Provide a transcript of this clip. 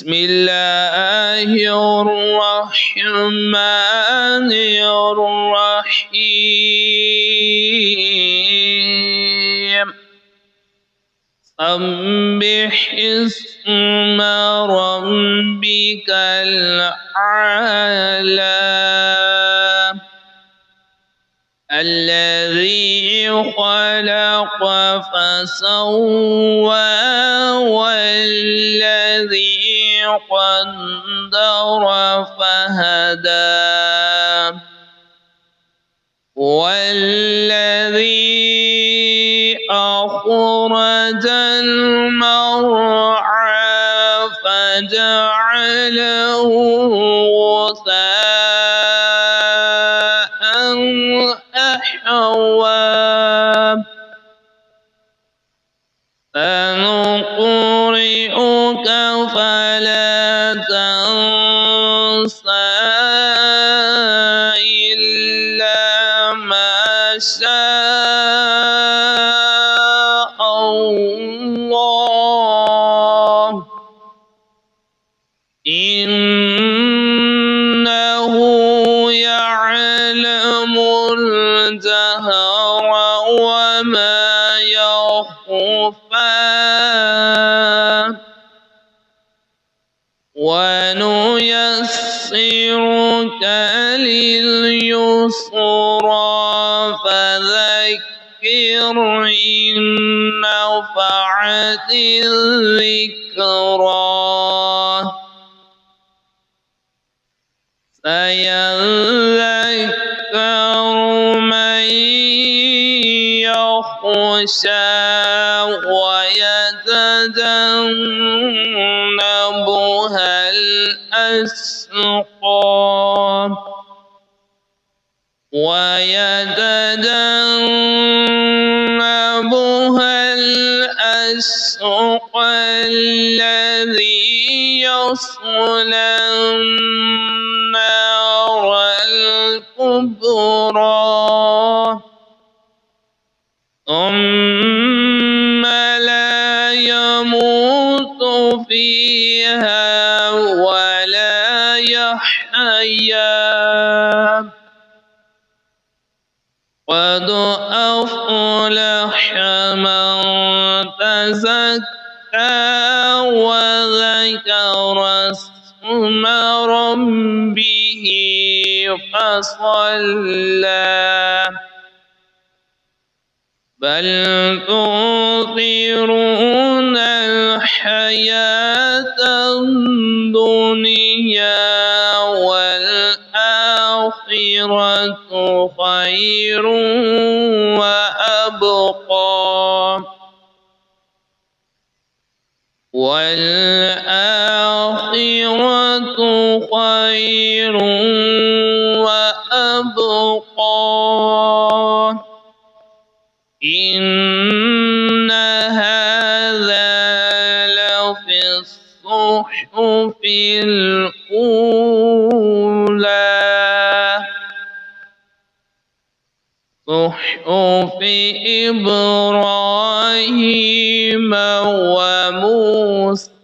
بسم الله الرحمن الرحيم سبح اسم ربك الأعلى الذي خلق فسوى والذي قدر فهدى والذي أخرج المرعى فجعله غثاء أحوى سنقرئك فلا تنسى إلا ما شاء الله إنه يعلم الجهر وما يخفى ونيسرك لليسرى فذكر إن نفعت الذكرى سيذكر من يخشى ويتجنبها الأشقى الذي يصلى النار الكبرى ثم لا يموت فيها ولا يحيا قد أفلح من تزكى وذكر اسم ربه فصلى بل تؤثرون الحياة الدنيا والآخرة خير وأبقى والآخرة خير وأبقى إن هذا لفي الصحف الأولى صحف إبراهيم وموسى